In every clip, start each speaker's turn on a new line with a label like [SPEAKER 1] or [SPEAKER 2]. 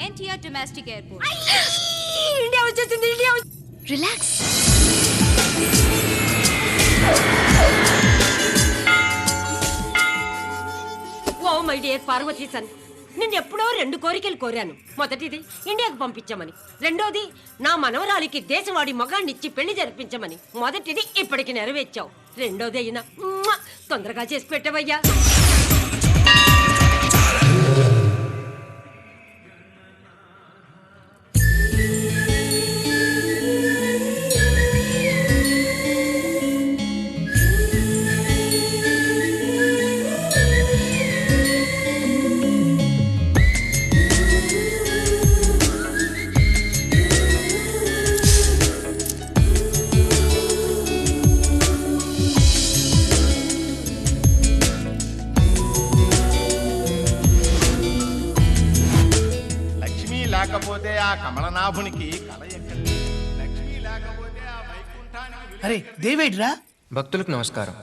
[SPEAKER 1] Antia Domestic Airport.
[SPEAKER 2] India వచ్చేసింది India.
[SPEAKER 3] Relax.
[SPEAKER 2] Oh my dear Parvathi son, నేను ఎప్పుడో 2 కోరికలు కోరాను. మొదటిది ఇండియాకు పంపించమని, రెండోది నా మనవరాలికి దేశవాడి మగాన్నిచ్చి పెళ్లి జరిపించమని. మొదటిది ఇప్పటికి నెరవేర్చావు, రెండోది అయినా తొందరగా చేసి పెట్టవయ్యా.
[SPEAKER 4] లేకపోతే ఆ కమలనాభునికి కల ఎక్కడి, లక్ష్మి లేకపోతే ఆ వైకుంఠానికి.
[SPEAKER 5] అరే దేవేడ్రా.
[SPEAKER 6] భక్తులకు నమస్కారం.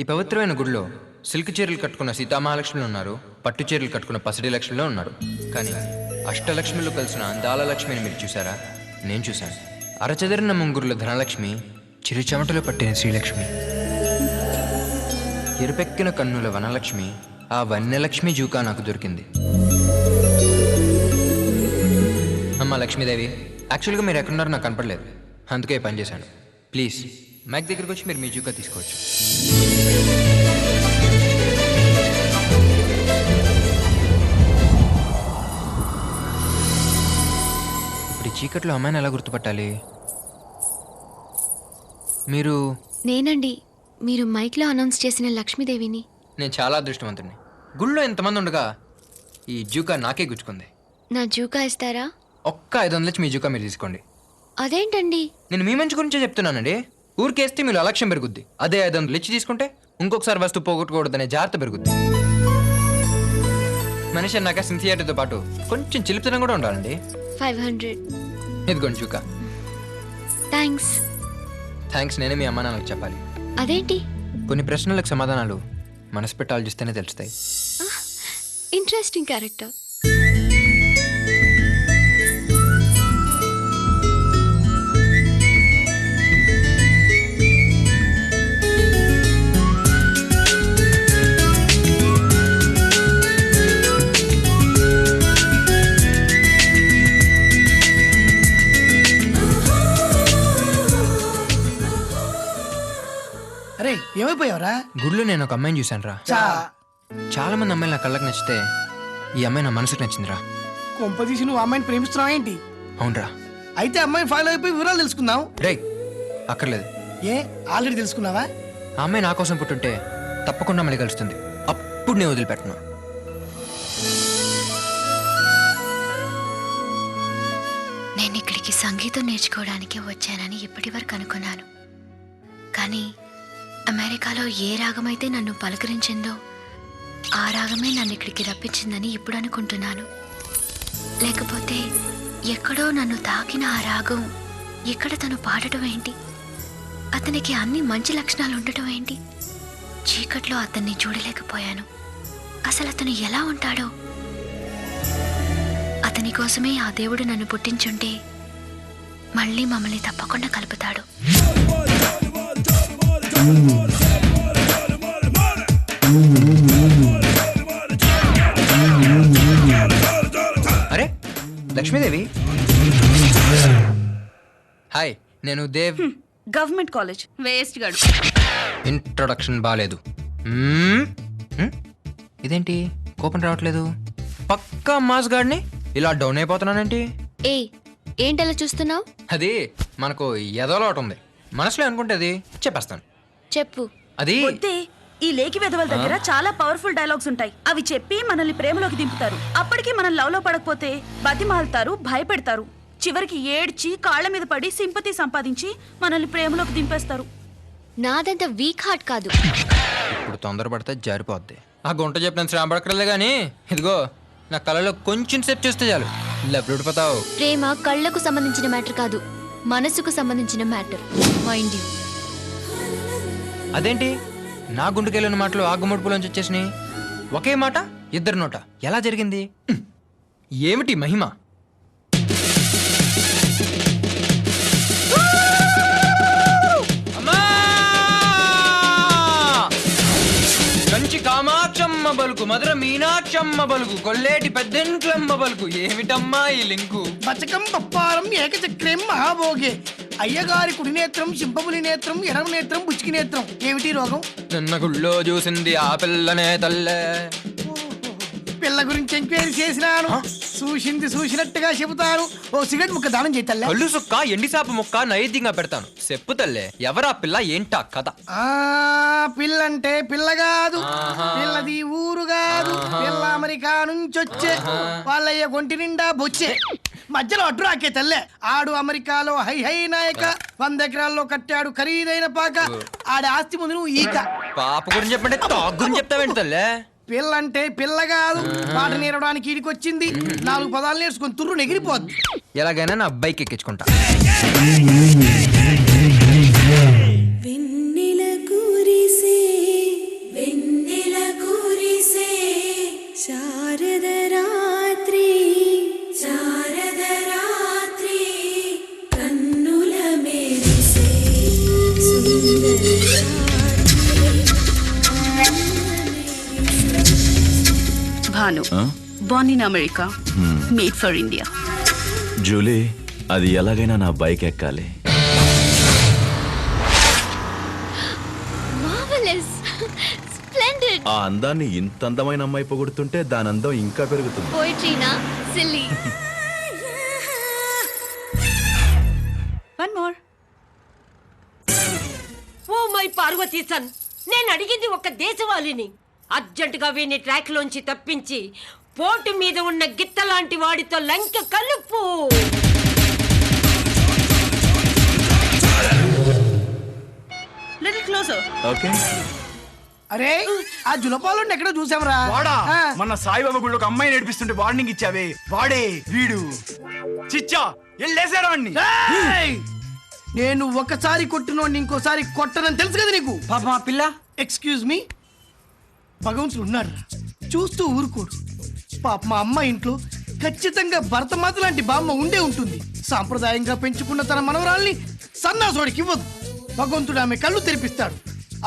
[SPEAKER 6] ఈ పవిత్రమైన గుడిలో సిల్క్ చీరలు కట్టుకున్న సీతామహాలక్ష్మిలు ఉన్నారు, పట్టు చీరలు కట్టుకున్న పసిడి లక్ష్మిలో ఉన్నారు. కానీ అష్టలక్ష్మిలో కలిసిన అందాల లక్ష్మిని మీరు చూసారా? నేను చూశాను. అరచెదరిన ముంగురుల ధనలక్ష్మి, చిరు చెమటలో పట్టిన శ్రీలక్ష్మి, ఎరుపెక్కిన కన్నుల వనలక్ష్మి, ఆ వన్యలక్ష్మి జూకా నాకు దొరికింది. అమ్మ లక్ష్మీదేవి, యాక్చువల్గా మీరు ఎక్కడున్నారో నాకు కనపడలేదు, అందుకే పని చేశాను. ప్లీజ్ మైక్ దగ్గరికి వచ్చి మీరు మీ జూకా తీసుకోవచ్చు. ఇప్పుడు ఈ చీకట్లో అమ్మాయిని ఎలా గుర్తుపట్టాలి? మీరు?
[SPEAKER 3] నేనండి, మీరు మైక్లో అనౌన్స్ చేసిన లక్ష్మీదేవిని.
[SPEAKER 6] నేను చాలా అదృష్టవంతుడిని. గుళ్ళో ఎంతమంది ఉండగా ఈ జూకా నాకే గుచ్చుకుంది.
[SPEAKER 3] నా జూకా ఇస్తారా?
[SPEAKER 6] ఒక్క 500 లక్ష మీ జూకా మీరు తీసుకోండి.
[SPEAKER 3] అదేంటండి?
[SPEAKER 6] నేను మీ మంచి గురించే చెప్తున్నానండి. ఊరికేస్తే మీరు అలక్ష్యం పెరుగుద్ది. అదే 500 లక్ష తీసుకుంటే ఇంకొకసారి వస్తువు పోగొట్టుకోవద్దనే జాగ్రత్త పెరుగుద్ది. మనిషి అన్నాక సిన్సియారిటీతో పాటు కొంచెం చిలిపితనం కూడా ఉండాలండి.
[SPEAKER 3] 500.
[SPEAKER 6] ఇదిగోండి జూకా. థ్యాంక్స్ నేనే మీ అమ్మ నాన్నకు చెప్పాలి.
[SPEAKER 3] అదేంటి?
[SPEAKER 6] కొన్ని ప్రశ్నలకు సమాధానాలు మనసు పెట్టి ఆలోచిస్తేనే తెలుస్తాయి.
[SPEAKER 3] Interesting character.
[SPEAKER 5] అరే ఏమైపోయావరా?
[SPEAKER 6] గుడిలో నేను ఒక అమ్మాయిని చూశాను రా. చాలా మంది అమ్మాయిలు నా కళ్ళకి నచ్చితే ఈ అమ్మాయి నా మనసుకు నచ్చిందిరా.
[SPEAKER 5] కొంపదీసి నువ్వు అమ్మాయిని ప్రేమిస్తున్నావా ఏంటి?
[SPEAKER 6] అవునరా.
[SPEAKER 5] అయితే అమ్మాయిని ఫాలో అయిపోయి వివరాలు తెలుసుకుందాం.
[SPEAKER 6] రే అక్కర్లేదు.
[SPEAKER 5] ఏ ఆల్రెడీ తెలుసుకున్నావా?
[SPEAKER 6] ఆ అమ్మాయి నా కోసం పుట్టుంటే తప్పకుండా మళ్ళీ కలుస్తుంది. అప్పుడు నేను వదిలిపెట్టను.
[SPEAKER 3] నేను ఇక్కడికి సంగీతం నేర్చుకోవడానికి వచ్చానని ఇప్పటి వరకు అనుకున్నాను. కానీ అమెరికాలో ఏ రాగమైతే నన్ను పలకరించిందో ఆ రాగమే నన్ను ఇక్కడికి రప్పించిందని ఇప్పుడు అనుకుంటున్నాను. లేకపోతే ఎక్కడో నన్ను తాకిన ఆ రాగం ఇక్కడ తను పాడటం ఏంటి? అతనికి అన్ని మంచి లక్షణాలు ఉండటం ఏంటి? చీకట్లో అతన్ని చూడలేకపోయాను. అసలు అతను ఎలా ఉంటాడో? అతని కోసమే ఆ దేవుడు నన్ను పుట్టించుంటే మళ్ళీ మమ్మల్ని తప్పకుండా కలుపుతాడు.
[SPEAKER 6] అరే లక్ష్మీదేవి. హాయ్, నేను దేవ్.
[SPEAKER 1] గవర్నమెంట్ కాలేజ్ వేస్ట్ గాడు.
[SPEAKER 6] ఇంట్రొడక్షన్ బాగాలేదు. ఇదేంటి కోపం రావట్లేదు? పక్కా మాస్ గాడిని ఇలా డౌన్ అయిపోతున్నానంటే.
[SPEAKER 3] ఏ ఏంటలా చూస్తున్నావు?
[SPEAKER 6] అది మనకు ఎదలోట ఉంది, మనసులో అనుకుంటే అది చెప్పేస్తాను.
[SPEAKER 3] చెప్పు.
[SPEAKER 6] అది
[SPEAKER 1] ఈ లేకి వెధవల దగ్గర చాలా పవర్ఫుల్ డైలాగ్స్ ఉంటాయి. అవి చెప్పి మనల్ని ప్రేమలోకి దింపుతారు. అప్పటికి మనం లవ్ లో పడకపోతే బతిమాలుతారు, భయపెడతారు. చివరికి ఏడ్చి కాళ్ళ మీద పడి సింపతి సంపాదించి మనల్ని ప్రేమలోకి దింపేస్తారు.
[SPEAKER 3] నాదంత వీక్ హార్ట్ కాదు.
[SPEAKER 6] ఇప్పుడు తొందరపడితే జారిపోద్ది. ఆ గుంట చెప్పిన శ్రమ పడక్కర్లే కానీ ఇదిగో నా కళ్ళలో కొంచెం సేపు చూస్తే చాలు లెప్పుడిపోతావు.
[SPEAKER 3] ప్రేమ కళ్ళకు సంబంధించిన మ్యాటర్ కాదు, మనసుకు సంబంధించిన మ్యాటర్. Mind you.
[SPEAKER 6] అదేంటి నా గుండెకెళ్ళిన మాటలు ఆ గుమ్మడిపులోంచి వచ్చేసినాయి? ఒకే మాట ఇద్దరు నోట ఎలా జరిగింది? ఏమిటి మహిమ? బలుకు మధుర మీనాక్షమ్మ బలుకు కొల్లేటి పెద్దెంట్లమ్మ బలుకు ఏమిటమ్మా ఈ లింకు
[SPEAKER 5] బచకం పప్పారం ఏకచక్రం మహాభోగే అయ్యగారి కుడి నేత్రం సింపములి నేత్రం ఎడమ నేత్రం బుచ్చికి నేత్రం ఏమిటి రోగం?
[SPEAKER 6] నిన్న గుళ్ళో చూసింది ఆ పిల్లనే తల్లే
[SPEAKER 5] పిల్ల గురించి ఎంక్వైరీ చేసినాను, చూసినట్టుగా చెబుతాను. ఓ సిగరెట్ ముక్క దానం చేతల్లే.
[SPEAKER 6] కళ్ళు సుక్క ఎండి సాప ముక్క నైవేద్యంగా పెడతాను చెప్పు తల్లే ఎవరా పిల్ల ఏంటా కథ
[SPEAKER 5] ఆ పిల్లంటే పిల్ల కాదు, పిల్లది ఊరు కాదు, పిల్ల అమెరికా నుంచి వచ్చే వాళ్ళయ్య ఒంటి నిండా బొచ్చే మధ్యలో అడ్డు రాకే తల్లే. ఆడు అమెరికాలో హై హై నాయక 100 ఎకరాల్లో కట్టాడు ఖరీదైన పాక, ఆడి ఆస్తి ముందు నువ్వు ఈక.
[SPEAKER 6] పాప గురించి చెప్పంటే తాగు గురించి చెప్తావేంటి తల్లే
[SPEAKER 5] పిల్లంటే పిల్ల కాదు, పాట నేరడానికి ఇడికొచ్చింది. 4 పదాలు నేర్చుకుని తుర్రు నెగిరిపోద్ది.
[SPEAKER 6] ఎలాగైనా నా బైక్ ఎక్కించుకుంటా.
[SPEAKER 7] వెన్నెల కురిసే వెన్నెల కురిసే శారద రాత్రి శారద రాత్రి కన్నుల మెరిసే సుందర
[SPEAKER 1] భాను, born in America, made for India.
[SPEAKER 8] Julie, అది ఎలాగైనా నా బైక్ ఎక్కాలి.
[SPEAKER 3] మార్వెలస్ స్ప్లెండెడ్
[SPEAKER 8] ఆ అందాన్ని ఇంత అందమైన అమ్మాయి పొగుడుతుంటే దాని అందం ఇంకా పెరుగుతుంది.
[SPEAKER 3] పోయిట్రీనా silly
[SPEAKER 1] One more.
[SPEAKER 2] Oh my Parvathi son, నేను అడిగింది ఒక దేశవాళిని. అర్జెంటుగా వీని ట్రాక్ లోంచి తప్పించి పోటు మీద ఉన్న గిత్త లాంటి వాడితో లంక కలుపు.
[SPEAKER 1] Little closer.
[SPEAKER 8] ఓకే.
[SPEAKER 5] అరే ఆ జులపాలు ఎక్కడో చూసావరా?
[SPEAKER 9] వాడా మన సాయిబాబా గుళ్ళో ఒక అమ్మాయి నేర్పిస్తుంటే వార్నింగ్ ఇచ్చావే, వాడే వీడు. చిచ్చా ఎల్లేసారా వాడిని.
[SPEAKER 5] నేను ఒకసారి కొట్టినోడిని ఇంకోసారి కొట్టనని తెలుసు కదా నీకు.
[SPEAKER 9] పాప మా పిల్ల.
[SPEAKER 5] ఎక్స్క్యూజ్ మీ, భగవంతుడు ఉన్నారు, చూస్తూ ఊరుకోడు. పాప మా అమ్మ ఇంట్లో ఖచ్చితంగా భరతమాత లాంటి బామ్మ ఉండే ఉంటుంది. సాంప్రదాయంగా పెంచుకున్న తన మనవరాల్ని సన్నాసోడికి ఇవ్వదు. భగవంతుడు ఆమె కళ్ళు తెరిపిస్తాడు,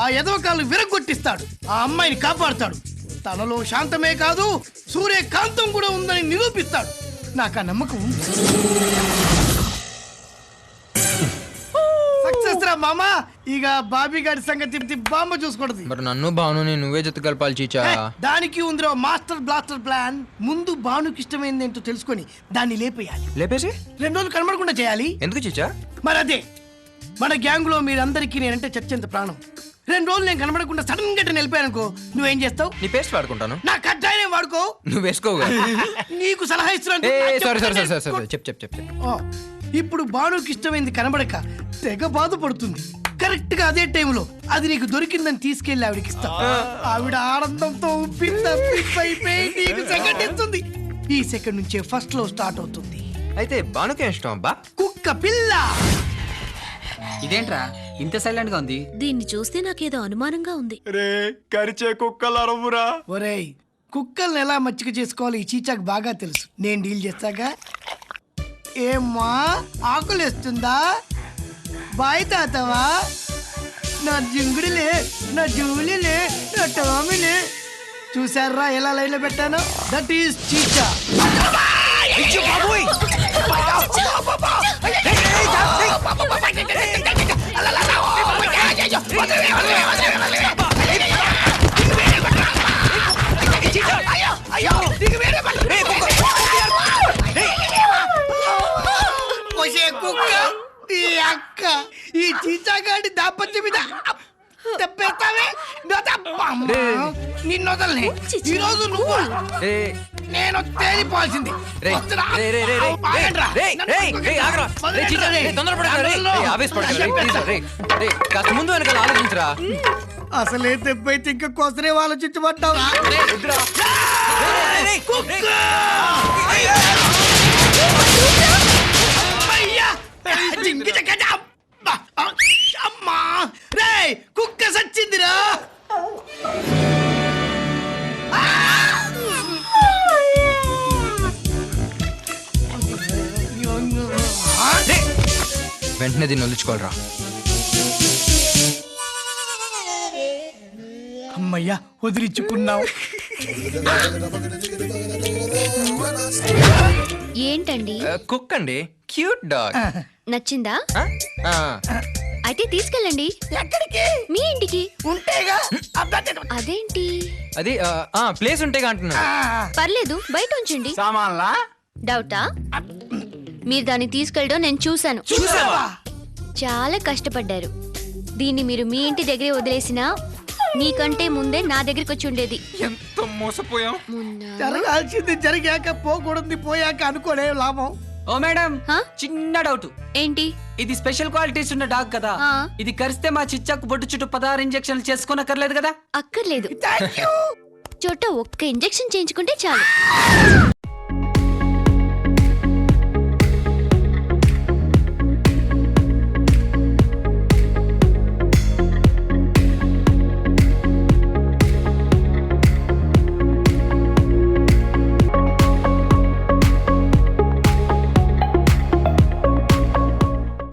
[SPEAKER 5] ఆ ఎదవ కాళ్ళు విరగొట్టిస్తాడు, ఆ అమ్మాయిని కాపాడుతాడు. తనలో శాంతమే కాదు సూర్యకాంతం కూడా ఉందని నిరూపిస్తాడు. నాకు ఆ నమ్మకం ఉంది. సక్సెస్ రా మామా. ఇక బాబీ గారి సంగతి బామ్మ చూసుకోవడది.
[SPEAKER 6] మరి నన్ను భానుని నువ్వే జత కలపాలి చీచా.
[SPEAKER 5] దానికి ఉందిరా మాస్టర్ బ్లాస్టర్ ప్లాన్. ముందు బానుకి ఇష్టమైంది ఏంటో తెలుసుకొని దాన్ని లేపేయాలి.
[SPEAKER 6] లేపేసి
[SPEAKER 5] 2 రోజులు కనబడకుండా చేయాలి.
[SPEAKER 6] ఎందుకు చీచా?
[SPEAKER 5] మరి అదే మన గ్యాంగ్ లో మీరందరికీ నేనంటే చచ్చేంత ప్రాణం. 2 రోజులు నేను కనబడకుండా సడన్ గా వెళ్ళిపోయానుకో, నువ్వేం చేస్తావు?
[SPEAKER 6] నీ పేస్ట్ వాడుకుంటాను.
[SPEAKER 5] నా కజ్జాయం వాడుకో.
[SPEAKER 6] నువ్వు వేసుకోగా.
[SPEAKER 5] నీకు సలహా ఇస్తున్నాను.
[SPEAKER 6] సారీ చెప్పు.
[SPEAKER 5] ఇప్పుడు బానుకి ఇష్టమైంది కనబడక తెగ బాధపడుతుంది. కరెక్ట్ గా అదే టైంలో అది నీకు దొరికిందని తీసుకెళ్లి ఆవిడకి ఇస్తా. ఆవిడ ఆనందంతో ఉప్పిపోయి నీకు సంఘటిస్తుంది. ఈ సెకండ్ నుంచే ఫస్ట్ లో స్టార్ట్ అవుతుంది.
[SPEAKER 6] అయితే భానుకే ఇష్టం అబ్బా.
[SPEAKER 5] కుక్క పిల్ల.
[SPEAKER 9] ఇదేంట్రా ఇంత సైలెంట్ గా ఉంది?
[SPEAKER 7] దీన్ని చూస్తే నాకేదో అనుమానంగా ఉంది.
[SPEAKER 9] రే కరిచే కుక్కలు అరవురా.
[SPEAKER 5] ఒరేయ్, కుక్కల్ని ఎలా మచ్చిక చేసుకోవాలి ఈ చీచాకు బాగా తెలుసు. నేను డీల్ చేస్తాగా. ఏమ్మా ఆకులేస్తుందా? బాయ్ తాతవా? నా జింగుడిలే, నా జూలిలే, నా టామిలే. చూసారా ఎలా లైన్ లో పెట్టాను? That is Cheecha. అక్క ఈ చీచాగాడి దాపత్యం మీద తెప్పేస్తావే. నిన్ను వదలనే. ఈ రోజు నువ్వు నేను తేలిపోవాల్సింది.
[SPEAKER 6] ముందు వెనకాల ఆలోచించరా.
[SPEAKER 5] అసలే దెబ్బైతే ఇంకా కొసరే ఆలోచించబడ్డావు. అమ్మా రే కుక్క సచ్చిందిరా.
[SPEAKER 6] వెంటనే దీన్ని వదిలించుకోవాలరా.
[SPEAKER 5] అమ్మయ్యా వదిలించుకున్నావు.
[SPEAKER 3] ఏంటండి?
[SPEAKER 6] కుక్ అండి, క్యూట్ డాగ్.
[SPEAKER 3] నచ్చిందా?
[SPEAKER 6] ఆ,
[SPEAKER 3] అయితే తీసుకెళ్ళండి.
[SPEAKER 5] ఎక్కడికి?
[SPEAKER 3] మీ ఇంటికి.
[SPEAKER 5] ఉంటేగా.
[SPEAKER 3] అదేంటి?
[SPEAKER 6] అది ప్లేస్ ఉంటేగా అంటున్నా.
[SPEAKER 3] పర్లేదు, బయట ఉంచండి.
[SPEAKER 9] సామాన్లా
[SPEAKER 3] డౌటా? మీరు దాన్ని తీసుకెళ్ళడం నేను చూశాను.
[SPEAKER 5] చూసావా?
[SPEAKER 3] చాలా కష్టపడ్డారు. దీన్ని మీరు మీ ఇంటి దగ్గరే వదిలేసినా మీకంటే ముందే నా దగ్గరికి వచ్చి ఉండేది.
[SPEAKER 6] ఎంత మోసపోయాం.
[SPEAKER 5] జరగాల్సింది జరిగాక పోకూడదు పోయాక అనుకోలే లాభం.
[SPEAKER 10] ఓ మేడం,
[SPEAKER 3] హా?
[SPEAKER 10] చిన్న డౌట్.
[SPEAKER 3] ఏంటి?
[SPEAKER 10] ఇది స్పెషల్ క్వాలిటీస్ ఉన్న డాగ్ కదా,
[SPEAKER 3] ఆ.
[SPEAKER 10] ఇది కరిస్తే మా చిచ్చాకు బొట్టు చుట్టూ 16 ఇంజక్షన్లు చేసుకోనక్కర్లేదు కదా?
[SPEAKER 3] అక్కర్లేదు. చోట ఒక్క ఇంజెక్షన్ చేయించుకుంటే చాలు.